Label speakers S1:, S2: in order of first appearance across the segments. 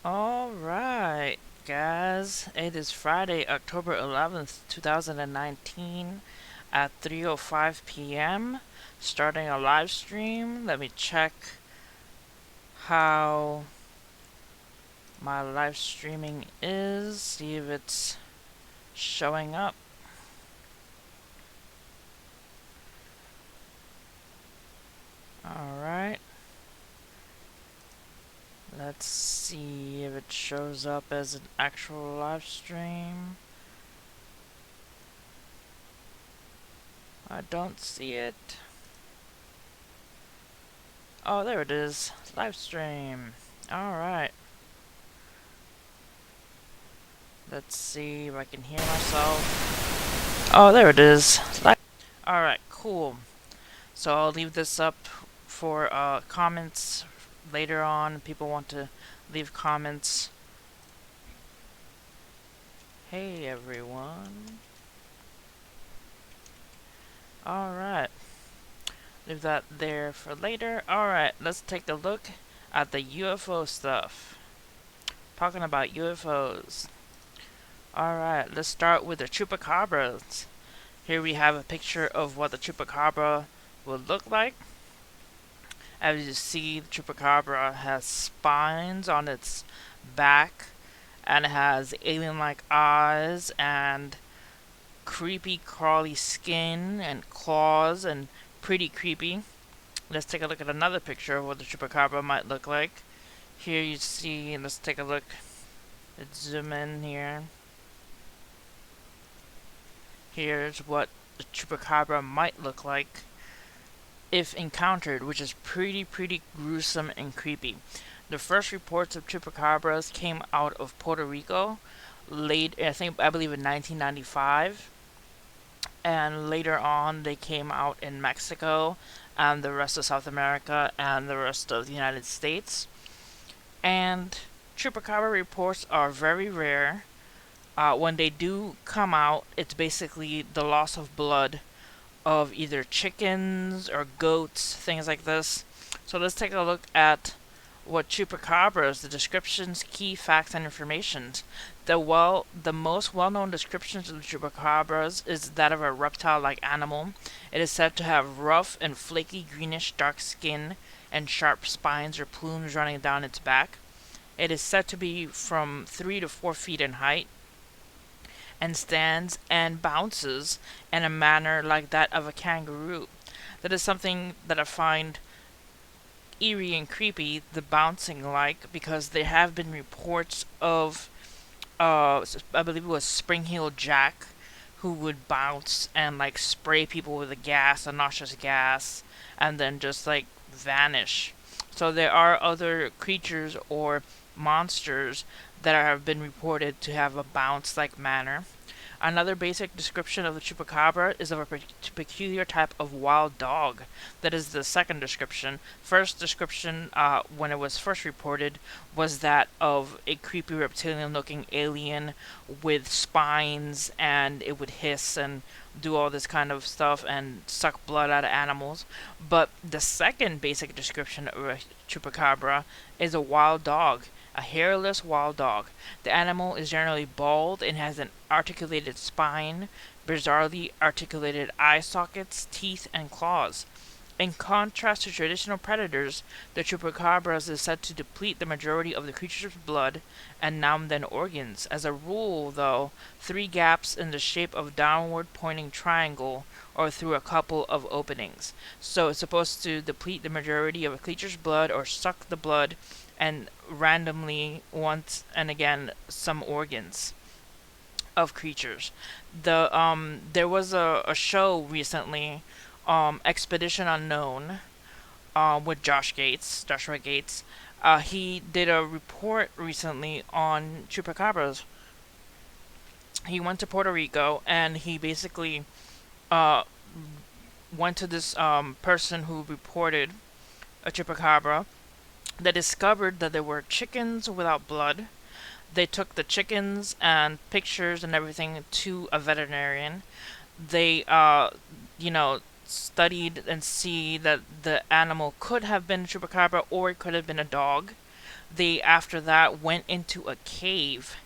S1: Alright, guys. It is Friday, October 11th, 2019 at 3:05 p.m. Starting a live stream. Let me check how my live streaming is, see if it's showing up. Alright. Let's see if it shows up as an actual live stream. I don't see it. Oh, there it is. Live stream. Alright. Let's see if I can hear myself. Oh, there it is. Alright, cool. So I'll leave this up for comments later on. People want to leave comments. Hey everyone. Alright. Leave that there for later. Alright, let's take a look at the UFO stuff. Talking about UFOs. Alright, let's start with the chupacabras. Here we have a picture of what the chupacabra would look like. As you see, the chupacabra has spines on its back and it has alien-like eyes and creepy crawly skin and claws and pretty creepy. Let's take a look at another picture of what the chupacabra might look like. Here you see, let's take a look. Let's zoom in here. Here's what the chupacabra might look like if encountered, which is pretty gruesome and creepy. The first reports of chupacabras came out of Puerto Rico I believe in 1995, and later on they came out in Mexico and the rest of South America and the rest of the United States. And chupacabra reports are very rare. When they do come out, it's basically the loss of blood of either chickens or goats, things like this. So let's take a look at what chupacabras, the descriptions, key facts, and information. The most well-known descriptions of the chupacabras is that of a reptile-like animal. It is said to have rough and flaky greenish dark skin and sharp spines or plumes running down its back. It is said to be from 3 to 4 feet in height and stands and bounces in a manner like that of a kangaroo. That is something that I find eerie and creepy, the bouncing like, because there have been reports of, I believe it was Spring-Heel Jack, who would bounce and like spray people with a noxious gas, and then just like vanish. So there are other creatures or monsters that have been reported to have a bounce-like manner. Another basic description of the chupacabra is of a peculiar type of wild dog. That is the second description. First description, when it was first reported, was that of a creepy reptilian-looking alien with spines, and it would hiss and do all this kind of stuff and suck blood out of animals. But the second basic description of a chupacabra is a wild dog. A hairless wild dog. The animal is generally bald and has an articulated spine, bizarrely articulated eye sockets, teeth, and claws. In contrast to traditional predators, the chupacabras is said to deplete the majority of the creature's blood and numb their organs. As a rule, though, 3 gaps in the shape of downward pointing triangle or through a couple of openings. So it's supposed to deplete the majority of a creature's blood or suck the blood and randomly once and again some organs of creatures. There was a show recently, Expedition Unknown, with Joshua Gates. He did a report recently on chupacabras. He went to Puerto Rico and he basically went to this person who reported a chupacabra that discovered that there were chickens without blood. They took the chickens and pictures and everything to a veterinarian. They, studied and see that the animal could have been a chupacabra or it could have been a dog. They, after that, went into a cave,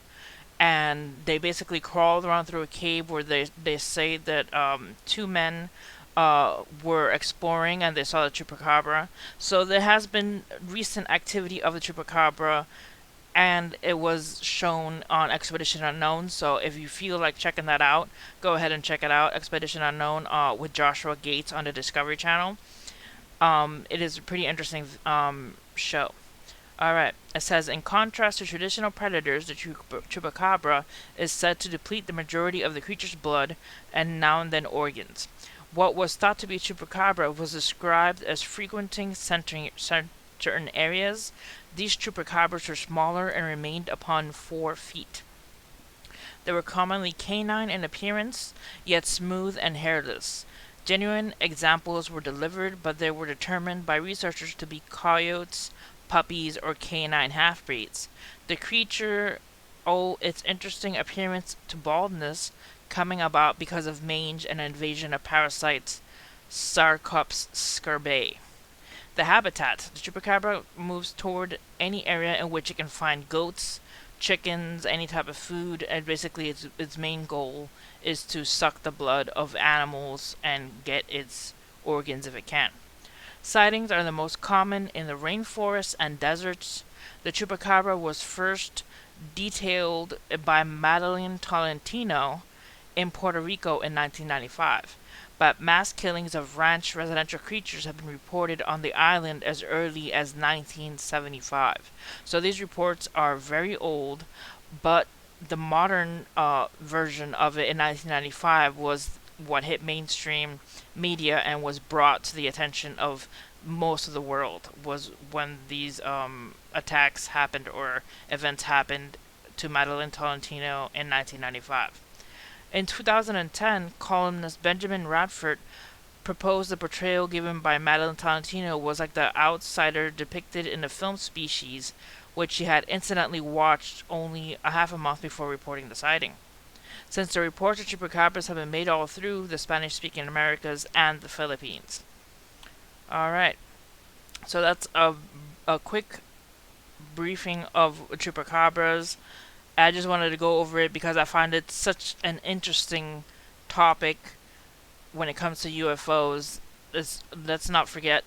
S1: and they basically crawled around through a cave where they say that two men were exploring and they saw the chupacabra. So there has been recent activity of the chupacabra, and it was shown on Expedition Unknown. So if you feel like checking that out, go ahead and check it out. Expedition Unknown with Joshua Gates on the Discovery Channel. It is a pretty interesting show. Alright, it says, in contrast to traditional predators, the chupacabra is said to deplete the majority of the creature's blood and now and then organs. What was thought to be chupacabra was described as frequenting certain areas. These chupacabras were smaller and remained upon 4 feet. They were commonly canine in appearance, yet smooth and hairless. Genuine examples were delivered, but they were determined by researchers to be coyotes, puppies, or canine half-breeds. The creature owed its interesting appearance to baldness, coming about because of mange and invasion of parasites Sarcops scarbae. The habitat. The chupacabra moves toward any area in which it can find goats, chickens, any type of food, and basically its main goal is to suck the blood of animals and get its organs if it can. Sightings are the most common in the rainforests and deserts. The chupacabra was first detailed by Madeline Tolentino in Puerto Rico in 1995, but mass killings of ranch residential creatures have been reported on the island as early as 1975. So these reports are very old, but the modern version of it in 1995 was what hit mainstream media and was brought to the attention of most of the world, was when these attacks happened or events happened to Madeline Tolentino in 1995. In 2010, columnist Benjamin Radford proposed the portrayal given by Madeline Tolentino was like the outsider depicted in the film Species, which she had incidentally watched only a half a month before reporting the sighting. Since the reports of chupacabras have been made all through the Spanish-speaking Americas and the Philippines. Alright, so that's a quick briefing of chupacabras. I just wanted to go over it because I find it such an interesting topic when it comes to UFOs. Let's not forget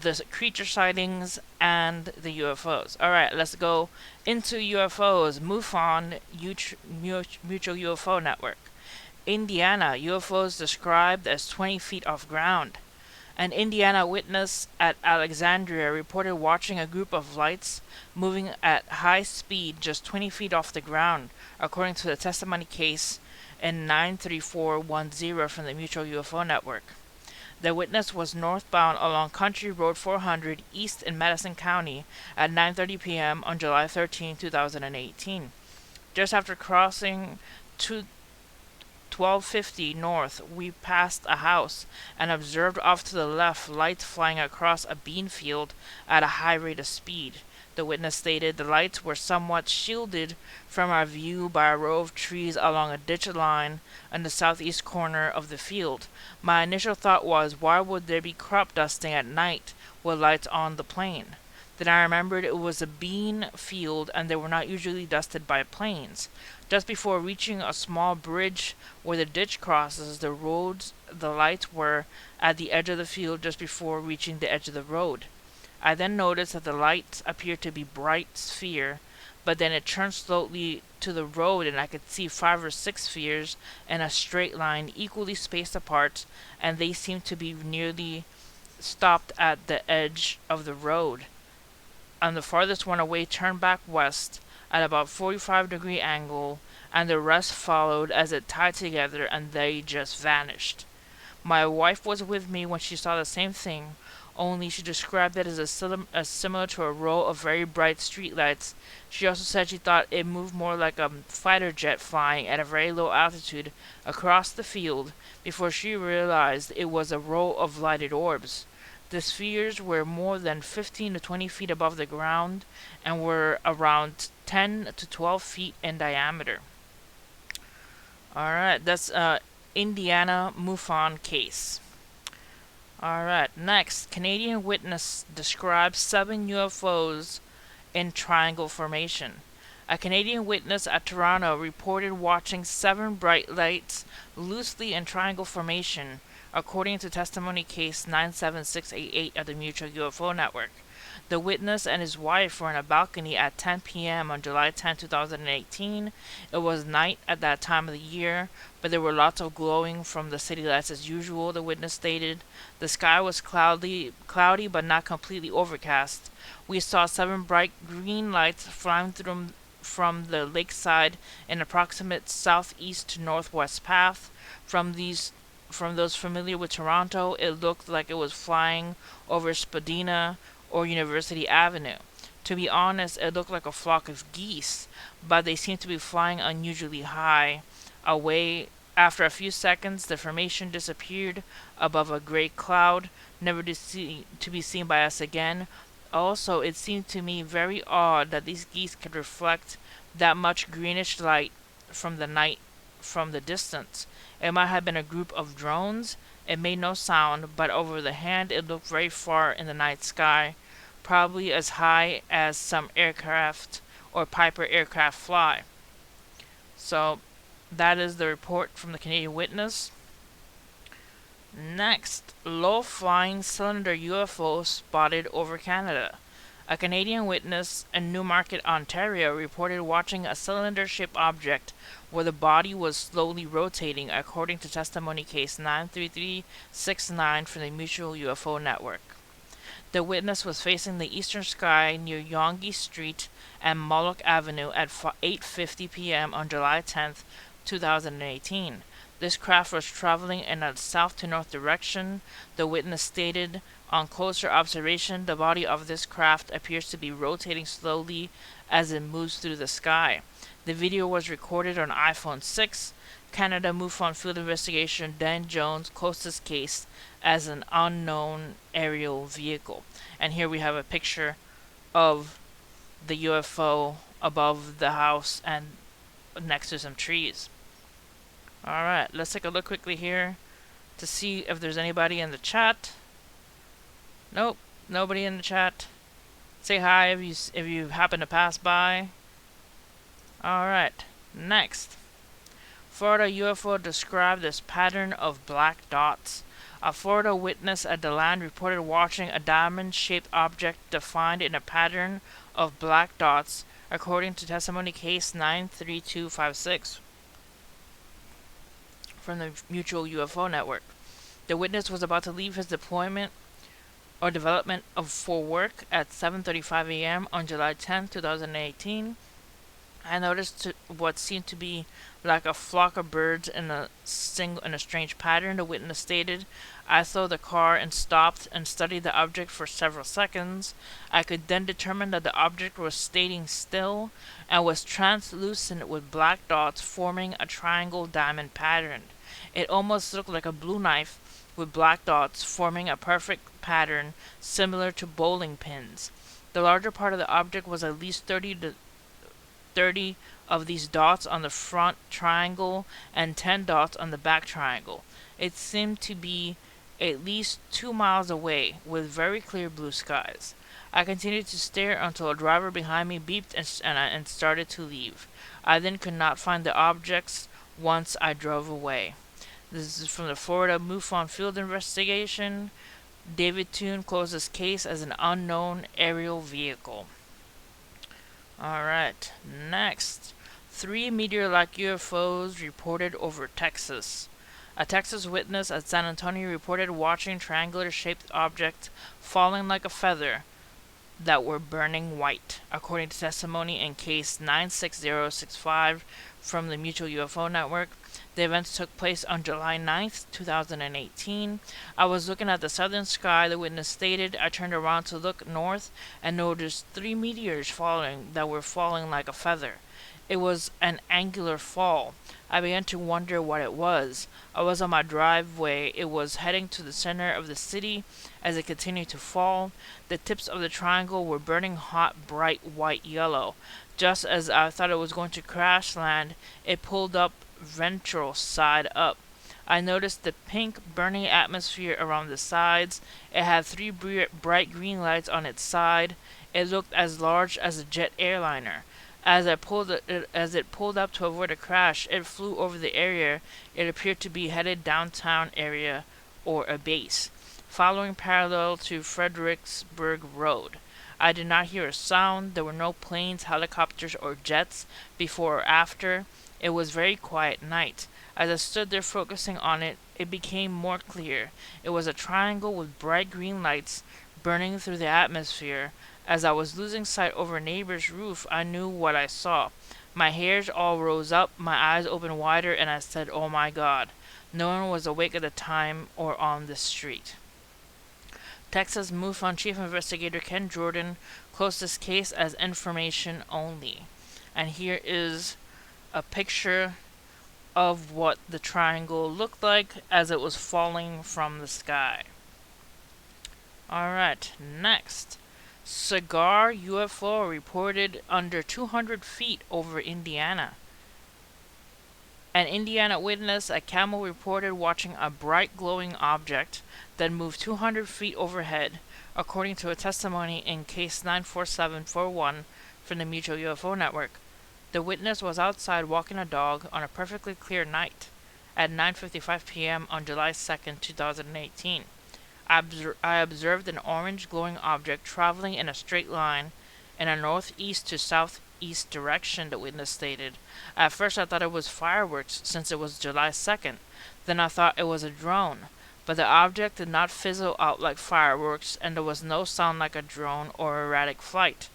S1: the creature sightings and the UFOs. Alright, let's go into UFOs. Mufon Mutual UFO Network. Indiana, UFOs described as 20 feet off ground. An Indiana witness at Alexandria reported watching a group of lights moving at high speed just 20 feet off the ground, according to the testimony case in 93410 from the Mutual UFO Network. The witness was northbound along Country Road 400 east in Madison County at 9:30 p.m. on July 13, 2018. Just after crossing to 1250 north, we passed a house and observed off to the left lights flying across a bean field at a high rate of speed. The witness stated the lights were somewhat shielded from our view by a row of trees along a ditch line in the southeast corner of the field. My initial thought was, why would there be crop dusting at night with lights on the plain? Then I remembered it was a bean field and they were not usually dusted by planes. Just before reaching a small bridge where the ditch crosses the roads, the lights were at the edge of the field just before reaching the edge of the road. I then noticed that the lights appeared to be bright sphere, but then it turned slowly to the road and I could see 5 or 6 spheres in a straight line equally spaced apart, and they seemed to be nearly stopped at the edge of the road. And the farthest one away turned back west at about 45-degree angle, and the rest followed as it tied together, and they just vanished. My wife was with me when she saw the same thing, only she described it as similar to a row of very bright streetlights. She also said she thought it moved more like a fighter jet flying at a very low altitude across the field before she realized it was a row of lighted orbs. The spheres were more than 15 to 20 feet above the ground and were around 10 to 12 feet in diameter. Alright, that's Indiana Mufon case. Alright, next, Canadian witness describes 7 UFOs in triangle formation. A Canadian witness at Toronto reported watching 7 bright lights loosely in triangle formation, according to testimony case 97688 of the Mutual UFO Network. The witness and his wife were on a balcony at 10 p.m. on July 10, 2018. It was night at that time of the year, but there were lots of glowing from the city lights as usual, the witness stated. The sky was cloudy but not completely overcast. We saw 7 bright green lights flying through from the lakeside in approximate southeast to northwest path. From those familiar with Toronto, it looked like it was flying over Spadina or University Avenue. To be honest, it looked like a flock of geese, but they seemed to be flying unusually high. Away after a few seconds, the formation disappeared above a gray cloud, never to be seen by us again. Also, it seemed to me very odd that these geese could reflect that much greenish light from the distance. It might have been a group of drones. It made no sound, but over the hand it looked very far in the night sky, probably as high as some aircraft or Piper aircraft fly. So that is the report from the Canadian witness. Next, low-flying cylinder UFO spotted over Canada. A Canadian witness in Newmarket, Ontario, reported watching a cylinder-shaped object where the body was slowly rotating, according to testimony case 93369 from the Mutual UFO Network. The witness was facing the eastern sky near Yonge Street and Moloch Avenue at 8:50 p.m. on July 10, 2018. This craft was traveling in a south to north direction. The witness stated, on closer observation, the body of this craft appears to be rotating slowly as it moves through the sky. The video was recorded on iPhone 6. Canada Mufon Field Investigation Dan Jones closed this case as an unknown aerial vehicle. And here we have a picture of the UFO above the house and next to some trees. Alright, let's take a look quickly here to see if there's anybody in the chat. Nope, nobody in the chat. Say hi if you happen to pass by. Alright, next. Florida UFO described this pattern of black dots. A Florida witness at the land reported watching a diamond-shaped object defined in a pattern of black dots, according to testimony case 93256 from the Mutual UFO Network. The witness was about to leave his deployment or development for work at 7:35 a.m. on July 10, 2018. I noticed what seemed to be like a flock of birds in a strange pattern, the witness stated. I slowed the car and stopped and studied the object for several seconds. I could then determine that the object was staying still and was translucent with black dots forming a triangle diamond pattern. It almost looked like a blue knife with black dots forming a perfect pattern similar to bowling pins. The larger part of the object was at least 30 of these dots on the front triangle and 10 dots on the back triangle. It seemed to be at least 2 miles away with very clear blue skies. I continued to stare until a driver behind me beeped and started to leave. I then could not find the objects once I drove away. This is from the Florida Mufon Field Investigation. David Toon closes case as an unknown aerial vehicle. Alright, next. 3 meteor-like UFOs reported over Texas. A Texas witness at San Antonio reported watching triangular-shaped objects falling like a feather that were burning white, according to testimony in case 96065 from the Mutual UFO Network. The events took place on July 9th, 2018. I was looking at the southern sky, the witness stated. I turned around to look north and noticed 3 meteors falling that were falling like a feather. It was an angular fall. I began to wonder what it was. I was on my driveway. It was heading to the center of the city as it continued to fall. The tips of the triangle were burning hot, bright white yellow. Just as I thought it was going to crash land, it pulled up ventral side up. I noticed the pink burning atmosphere around the sides. It had 3 bright green lights on its side. It looked as large as a jet airliner. As it pulled up to avoid a crash, it flew over the area. It appeared to be headed downtown area or a base, following parallel to Fredericksburg Road. I did not hear a sound. There were no planes, helicopters, or jets before or after. It was very quiet night. As I stood there focusing on it, it became more clear. It was a triangle with bright green lights burning through the atmosphere. As I was losing sight over a neighbor's roof, I knew what I saw. My hairs all rose up, my eyes opened wider, and I said, "Oh my God." No one was awake at the time or on the street. Texas Mufon Chief Investigator Ken Jordan closed this case as information only. And here is a picture of what the triangle looked like as it was falling from the sky. Alright, next. Cigar UFO reported under 200 feet over Indiana. An Indiana witness at Camel reported watching a bright glowing object that moved 200 feet overhead, according to a testimony in case 94741 from the Mutual UFO Network. The witness was outside walking a dog on a perfectly clear night at 9:55 p.m. on July 2nd, 2018. I observed an orange glowing object traveling in a straight line in a northeast to southeast direction, the witness stated. At first I thought it was fireworks since it was July 2nd. Then I thought it was a drone. But the object did not fizzle out like fireworks, and there was no sound like a drone or erratic flight.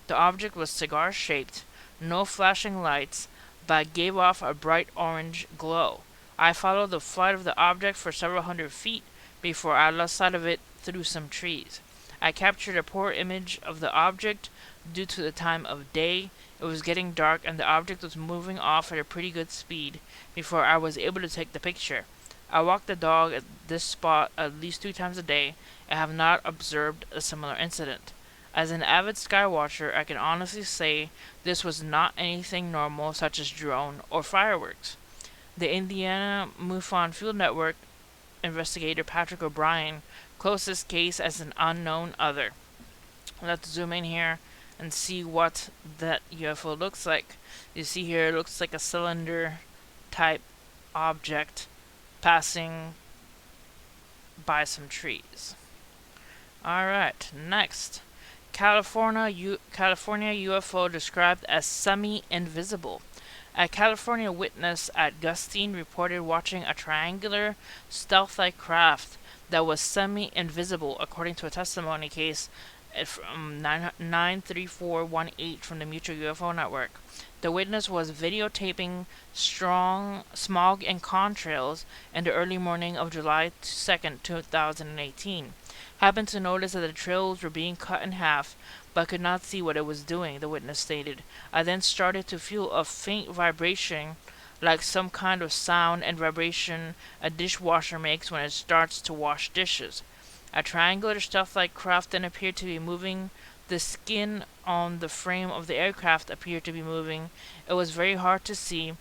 S1: The object was cigar-shaped, no flashing lights, but gave off a bright orange glow. I followed the flight of the object for several hundred feet before I lost sight of it through some trees. I captured a poor image of the object due to the time of day. It was getting dark and the object was moving off at a pretty good speed before I was able to take the picture. I walk the dog at this spot at least 2 times a day and have not observed a similar incident. As an avid skywatcher, I can honestly say this was not anything normal such as drone or fireworks. The Indiana Mufon Field Network investigator Patrick O'Brien closed this case as an unknown other. Let's zoom in here and see what that UFO looks like. You see here it looks like a cylinder type object passing by some trees. Alright, next. California UFO described as semi-invisible. A California witness at Gustine reported watching a triangular, stealth-like craft that was semi-invisible, according to a testimony case from 93418 from the Mutual UFO Network. The witness was videotaping strong smog and contrails in the early morning of July 2nd, 2018. Happened to notice that the trails were being cut in half, but could not see what it was doing, the witness stated. I then started to feel a faint vibration, like some kind of sound and vibration a dishwasher makes when it starts to wash dishes. A triangular stealth-like craft then appeared to be moving. The skin on the frame of the aircraft appeared to be moving. It was very hard to see,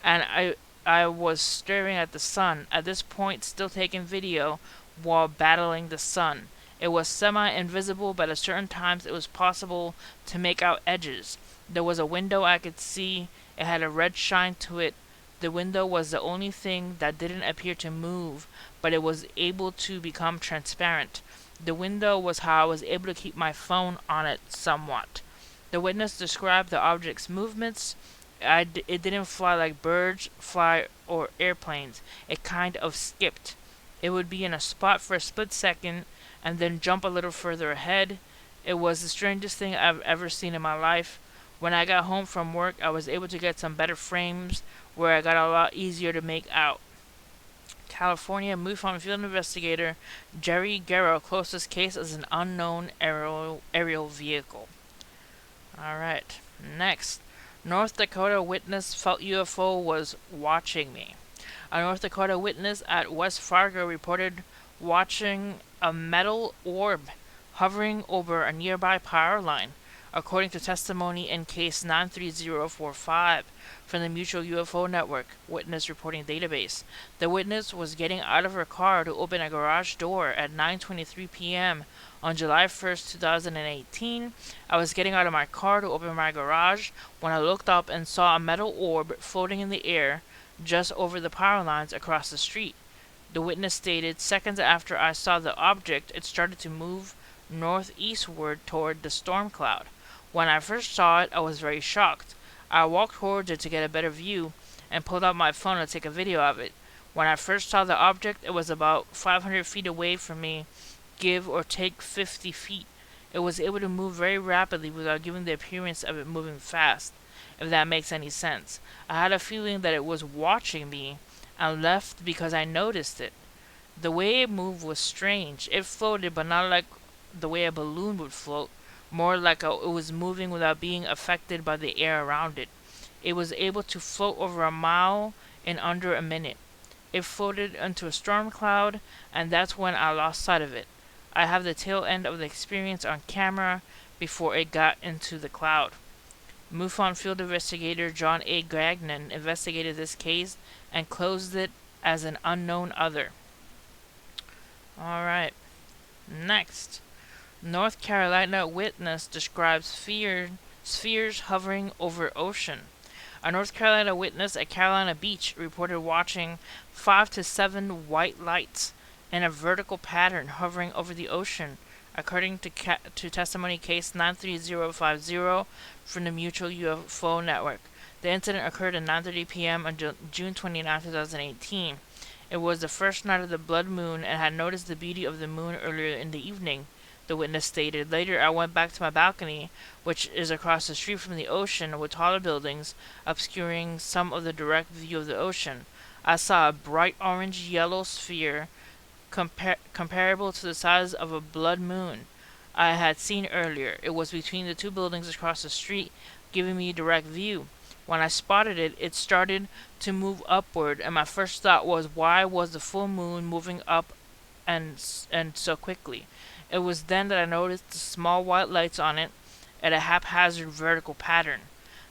S1: and I was staring at the sun, at this point still taking video while battling the sun. It was semi-invisible, but at certain times it was possible to make out edges. There was a window I could see. It had a red shine to it. The window was the only thing that didn't appear to move, but it was able to become transparent. The window was how I was able to keep my phone on it somewhat. The witness described the object's movements. It didn't fly like birds fly or airplanes. It kind of skipped. It would be in a spot for a split second and then jump a little further ahead. It was the strangest thing I've ever seen in my life. When I got home from work, I was able to get some better frames where I got a lot easier to make out. California Mufon field investigator Jerry Guerra closed this case as an unknown aerial vehicle. Alright, next. North Dakota witness felt UFO was watching me. A North Dakota witness at West Fargo reported watching a metal orb hovering over a nearby power line. according to testimony in case 93045 from the Mutual UFO Network Witness Reporting Database. The witness was getting out of her car to open a garage door at 9:23 p.m. on July 1st, 2018. I was getting out of my car to open my garage when I looked up and saw a metal orb floating in the air just over the power lines across the street. The witness stated, seconds after I saw the object, it started to move northeastward toward the storm cloud. When I first saw it, I was very shocked. I walked towards it to get a better view and pulled out my phone to take a video of it. When I first saw the object, it was about 500 feet away from me, give or take 50 feet. It was able to move very rapidly without giving the appearance of it moving fast, if that makes any sense. I had a feeling that it was watching me and left because I noticed it. The way it moved was strange. It floated, but not like the way a balloon would float, more like it was moving without being affected by the air around it. It was able to float over a mile in under a minute. It floated into a storm cloud, and that's when I lost sight of it. I have the tail end of the experience on camera before it got into the cloud. Mufon field investigator John A. Gagnon investigated this case and closed it as an unknown other. Alright. Next. North Carolina witness describes spheres hovering over ocean. A North Carolina witness at Carolina Beach reported watching 5 to 7 white lights in a vertical pattern hovering over the ocean, according to testimony case 93050 from the Mutual UFO Network. The incident occurred at 9:30 p.m. on June 29, 2018. It was the first night of the blood moon and had noticed the beauty of the moon earlier in the evening, the witness stated. Later, I went back to my balcony, which is across the street from the ocean, with taller buildings obscuring some of the direct view of the ocean. I saw a bright orange-yellow sphere comparable to the size of a blood moon I had seen earlier. It was between the two buildings across the street, giving me direct view. When I spotted it, it started to move upward, and my first thought was, why was the full moon moving up and so quickly? It was then that I noticed the small white lights on it at a haphazard vertical pattern.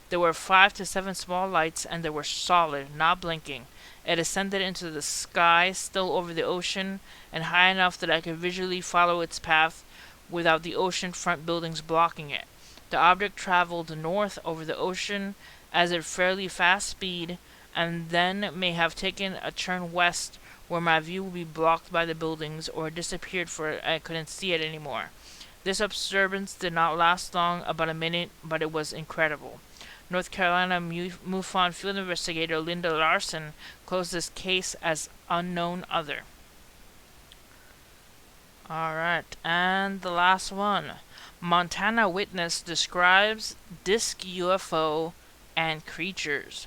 S1: There were 5 to 7 small lights, and they were solid, not blinking. It ascended into the sky, still over the ocean, and high enough that I could visually follow its path without the ocean-front buildings blocking it. The object traveled north over the ocean at a fairly fast speed, and then may have taken a turn west, where my view would be blocked by the buildings, or disappeared, for I couldn't see it anymore. This observance did not last long, about a minute, but it was incredible. North Carolina MUFON field investigator Linda Larson closed this case as unknown other. Alright, and the last one. Montana witness describes disc UFO and creatures.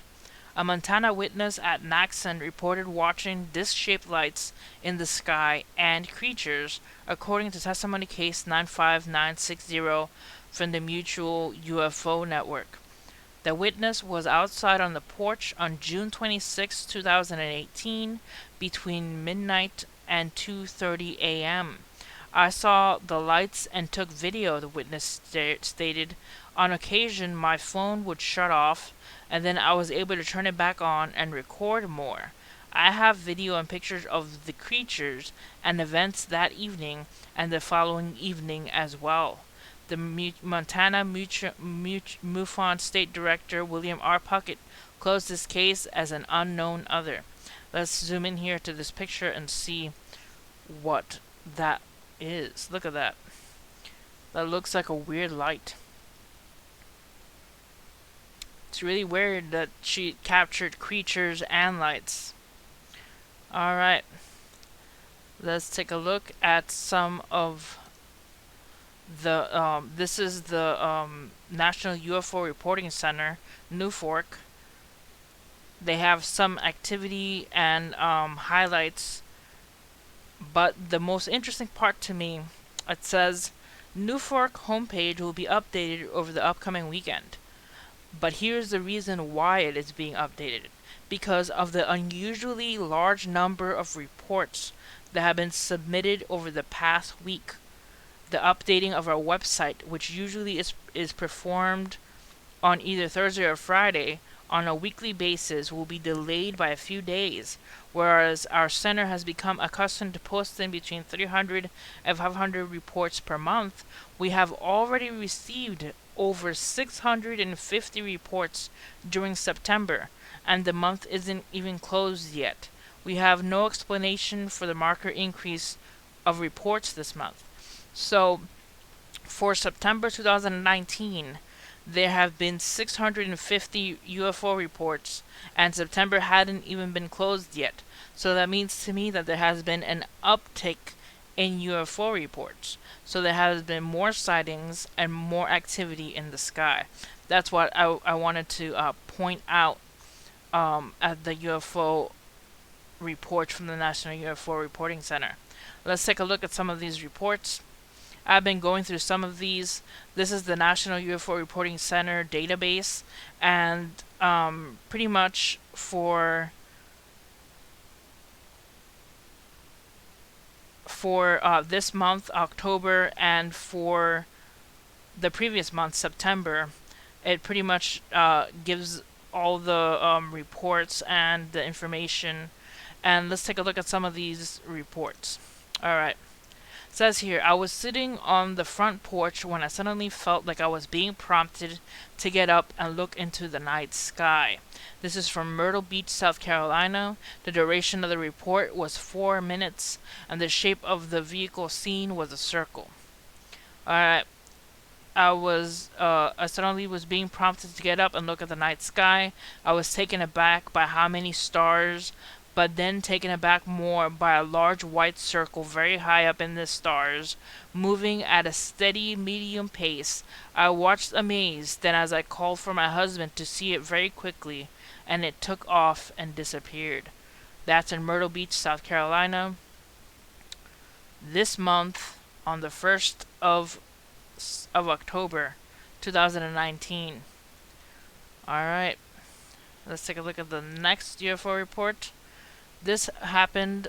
S1: A Montana witness at Naxon reported watching disc-shaped lights in the sky and creatures, according to testimony case 95960 from the Mutual UFO Network. The witness was outside on the porch on June 26, 2018, between midnight and 2:30 a.m. I saw the lights and took video, the witness stated. On occasion, my phone would shut off, and then I was able to turn it back on and record more. I have video and pictures of the creatures and events that evening and the following evening as well. The Montana MUFON State Director William R. Puckett closed this case as an unknown other. Let's zoom in here to this picture and see what that is. Look at that. That looks like a weird light. It's really weird that she captured creatures and lights. Alright. Let's take a look at some of the this is the National UFO Reporting Center, Newfork. They have some activity and highlights, but the most interesting part to me, it says Newfork homepage will be updated over the upcoming weekend. But here's the reason why it is being updated. Because of the unusually large number of reports that have been submitted over the past week. The updating of our website, which usually is performed on either Thursday or Friday on a weekly basis, will be delayed by a few days, whereas our center has become accustomed to posting between 300 and 500 reports per month. We have already received over 650 reports during September, and the month isn't even closed yet. We have no explanation for the marker increase of reports this month. So, for September 2019, there have been 650 UFO reports, and September hadn't even been closed yet. So that means to me that there has been an uptick in UFO reports. So there has been more sightings and more activity in the sky. That's what I wanted to point out at the UFO report from the National UFO Reporting Center. Let's take a look at some of these reports. I've been going through some of these. This is the National UFO Reporting Center database, and pretty much for this month, October, and for the previous month, September, it pretty much gives all the reports and the information. And let's take a look at some of these reports. Alright. Says here, I was sitting on the front porch when I suddenly felt like I was being prompted to get up and look into the night sky. This is from Myrtle Beach, South Carolina. The duration of the report was 4 minutes, and the shape of the vehicle seen was a circle. Alright. I suddenly was being prompted to get up and look at the night sky. I was taken aback by how many stars, but then taken aback more by a large white circle very high up in the stars, moving at a steady medium pace. I watched amazed, then as I called for my husband to see it very quickly, and it took off and disappeared. That's in Myrtle Beach, South Carolina. This month, on the 1st of October 2019. Alright, let's take a look at the next UFO report. This happened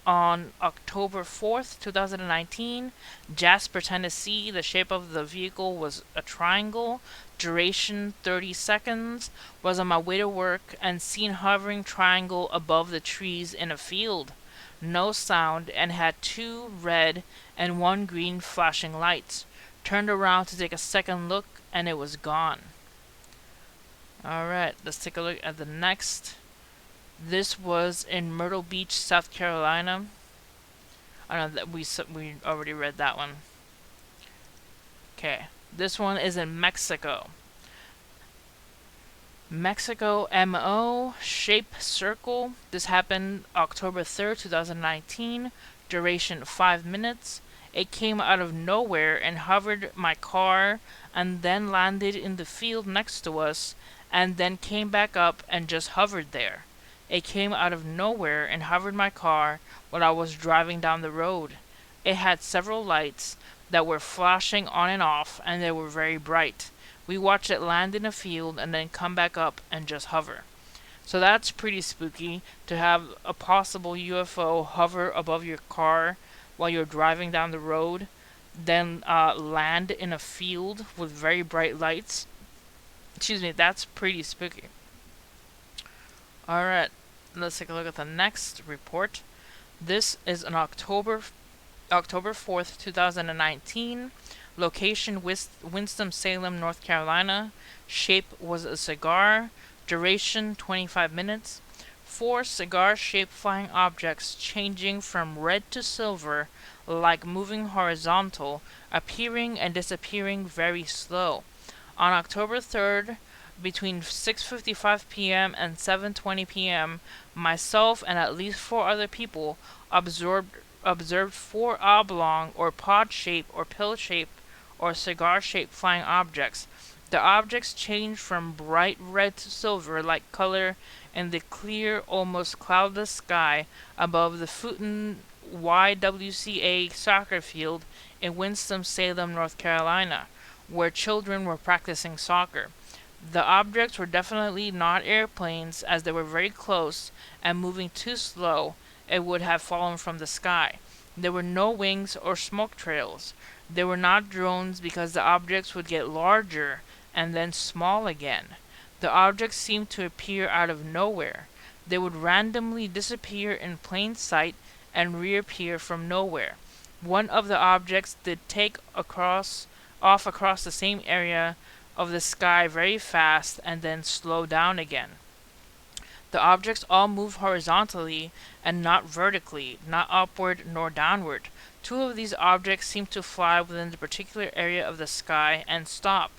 S1: on October 4th, 2019, Jasper, Tennessee. The shape of the vehicle was a triangle. Duration 30 seconds. Was on my way to work and seen hovering triangle above the trees in a field. No sound, and had 2 red and 1 green flashing lights. Turned around to take a second look, and it was gone. Alright, let's take a look at the next. This was in Myrtle Beach, South Carolina. I know that we already read that one. Okay, this one is in Mexico. Mexico MO, shape circle. This happened October 3rd, 2019. Duration 5 minutes. It came out of nowhere and hovered my car, and then landed in the field next to us, and then came back up and just hovered there. It came out of nowhere and hovered my car while I was driving down the road. It had several lights that were flashing on and off, and they were very bright. We watched it land in a field and then come back up and just hover. So that's pretty spooky, to have a possible UFO hover above your car while you're driving down the road, then land in a field with very bright lights. Excuse me, that's pretty spooky. Alright, let's take a look at the next report. This is on October 4th, 2019. Location, Winston-Salem, North Carolina. Shape was a cigar. Duration 25 minutes. 4 cigar-shaped flying objects changing from red to silver, like moving horizontal, appearing and disappearing very slow. On October 3rd, between 6:55 p.m. and 7:20 p.m., myself and at least 4 other people observed 4 oblong or pod-shaped or pill-shaped or cigar-shaped flying objects. The objects changed from bright red to silver-like color in the clear, almost cloudless sky above the Fulton YWCA soccer field in Winston-Salem, North Carolina, where children were practicing soccer. The objects were definitely not airplanes, as they were very close and moving too slow. It would have fallen from the sky. There were no wings or smoke trails. They were not drones because the objects would get larger and then small again. The objects seemed to appear out of nowhere. They would randomly disappear in plain sight and reappear from nowhere. One of the objects did take off across the same area of the sky very fast and then slow down again. The objects all move horizontally and not vertically, not upward nor downward. Two of these objects seem to fly within the particular area of the sky and stop,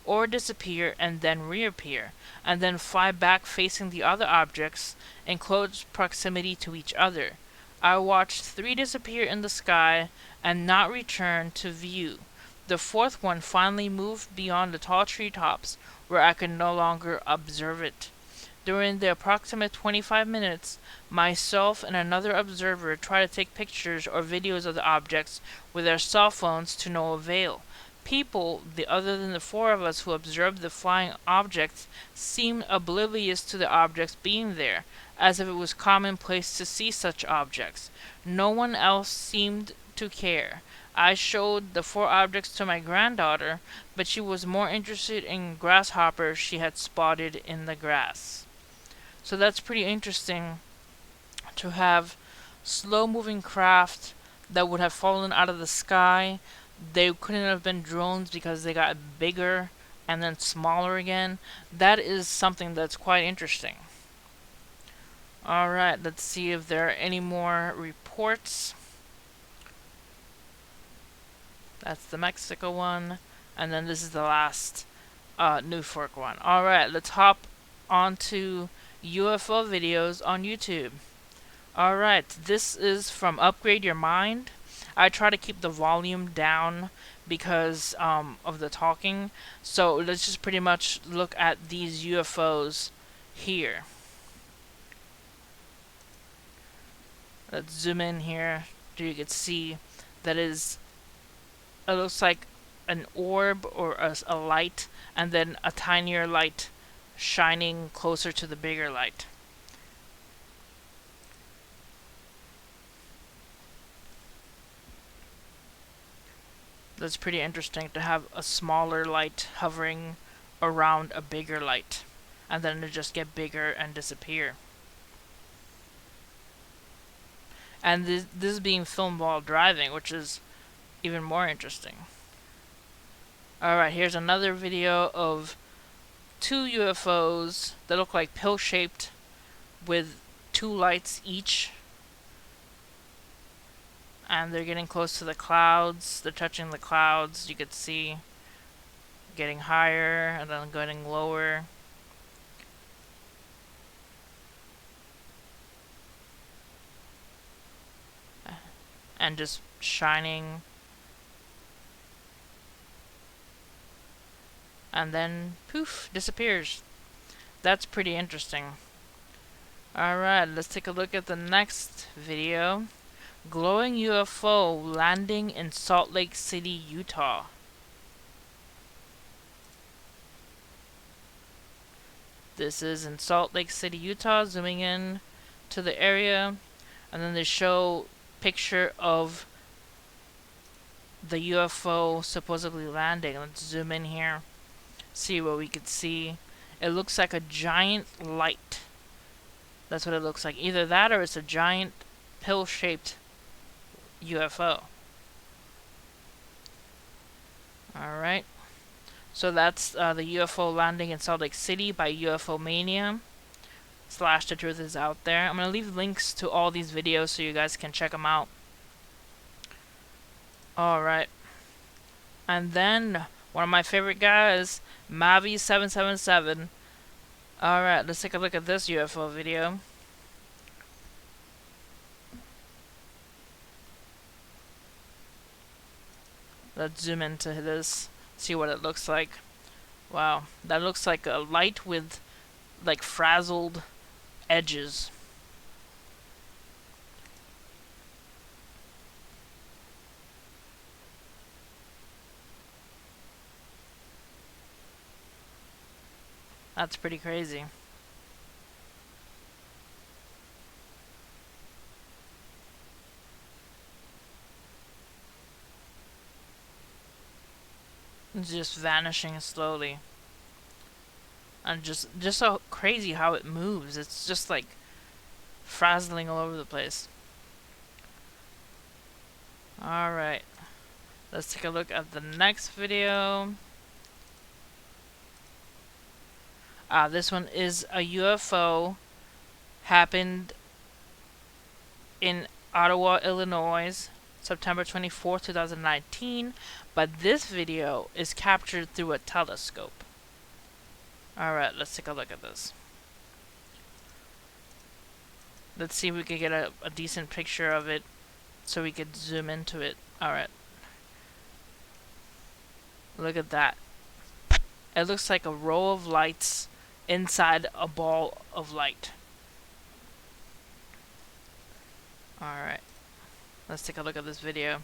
S1: or disappear and then reappear, and then fly back facing the other objects in close proximity to each other. I watched three disappear in the sky and not return to view. The fourth one finally moved beyond the tall treetops, where I could no longer observe it. During the approximate 25 minutes, myself and another observer tried to take pictures or videos of the objects with their cell phones to no avail. People, other than the four of us who observed the flying objects, seemed oblivious to the objects being there, as if it was commonplace to see such objects. No one else seemed to care. I showed the four objects to my granddaughter, but she was more interested in grasshoppers she had spotted in the grass. So that's pretty interesting to have slow moving craft that would have fallen out of the sky. They couldn't have been drones because they got bigger and then smaller again. That is something that's quite interesting. Alright, let's see if there are any more reports. That's the Mexico one. And then this is the last New Fork one. Alright, let's hop onto UFO videos on YouTube. Alright, this is from Upgrade Your Mind. I try to keep the volume down because of the talking. So let's just pretty much look at these UFOs here. Let's zoom in here so you can see that it looks like an orb or a light, and then a tinier light shining closer to the bigger light. That's pretty interesting to have a smaller light hovering around a bigger light, and then it just get bigger and disappear. And this is being filmed while driving, which is even more interesting. Alright, here's another video of two UFOs that look like pill-shaped with two lights each. And they're getting close to the clouds. They're touching the clouds. You could see getting higher and then getting lower. And just shining. And then poof, disappears. That's pretty interesting. Alright, let's take a look at the next video. Glowing UFO landing in Salt Lake City, Utah. This is in Salt Lake City, Utah, zooming in to the area, and then they show picture of the UFO supposedly landing. Let's zoom in here, see what we could see. It looks like a giant light. That's what it looks like. Either that or it's a giant pill-shaped UFO. Alright. So that's the UFO landing in Salt Lake City by UFO Mania. / The Truth Is Out There. I'm going to leave links to all these videos so you guys can check them out. Alright. And then one of my favorite guys, Mavi777. Alright, let's take a look at this UFO video. Let's zoom into this, see what it looks like. Wow, that looks like a light with like frazzled edges. That's pretty crazy. It's just vanishing slowly. And just so crazy how it moves. It's just like frazzling all over the place. Alright. Let's take a look at the next video. This one is a UFO. Happened in Ottawa, Illinois, September 24th, 2019. But this video is captured through a telescope. Alright, let's take a look at this. Let's see if we can get a decent picture of it so we could zoom into it. Alright. Look at that. It looks like a row of lights inside a ball of light. Alright. Let's take a look at this video.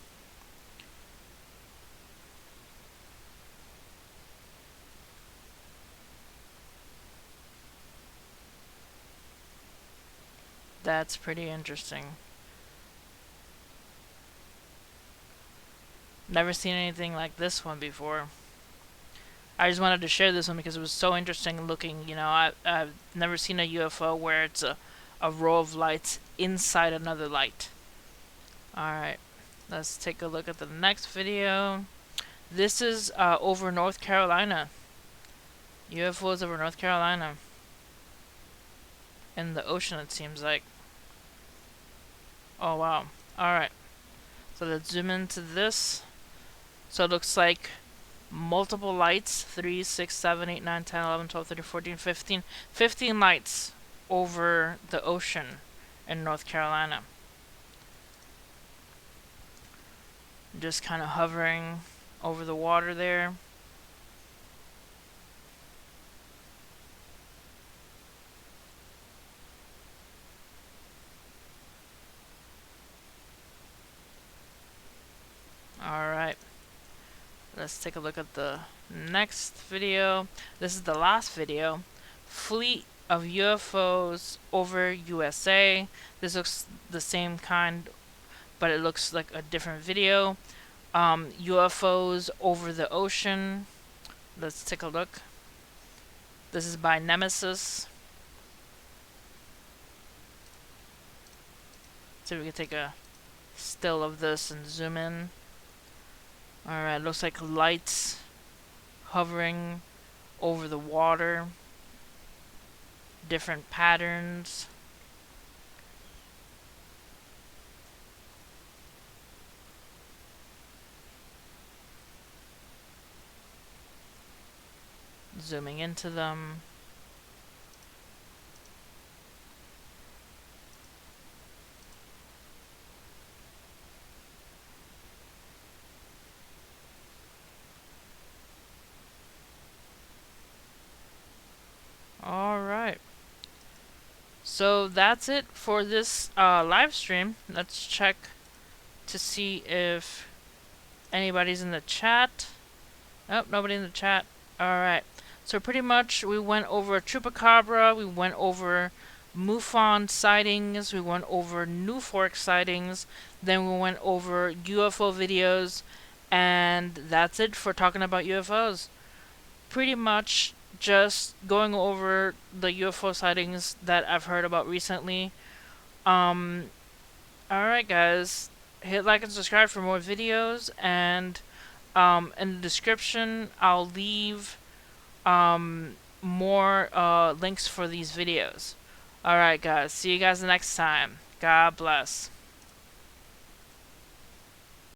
S1: That's pretty interesting. Never seen anything like this one before. I just wanted to share this one because it was so interesting looking. You know, I've never seen a UFO where it's a row of lights inside another light. Alright, let's take a look at the next video. This is over North Carolina. UFOs over North Carolina. In the ocean, it seems like. Oh, wow. Alright. So let's zoom into this. So it looks like multiple lights. 3, 6, 7, 8, 9, 10, 11, 12, 13, 14, 15. 15 lights over the ocean in North Carolina. Just kind of hovering over the water there. Alright. Let's take a look at the next video. This is the last video. Fleet of UFOs over USA. This looks the same kind, but it looks like a different video. UFOs over the ocean. Let's take a look. This is by Nemesis. So we can take a still of this and zoom in. Alright, looks like lights hovering over the water. Different patterns. Zooming into them. Alright. So that's it for this live stream. Let's check to see if anybody's in the chat. Oh, nobody in the chat. Alright. So pretty much we went over Chupacabra, we went over Mufon sightings, we went over New Fork sightings, then we went over UFO videos, and that's it for talking about UFOs. Pretty much just going over the UFO sightings that I've heard about recently. Alright guys, hit like and subscribe for more videos, and in the description I'll leave more links for these videos. Alright guys, see you guys next time. God bless.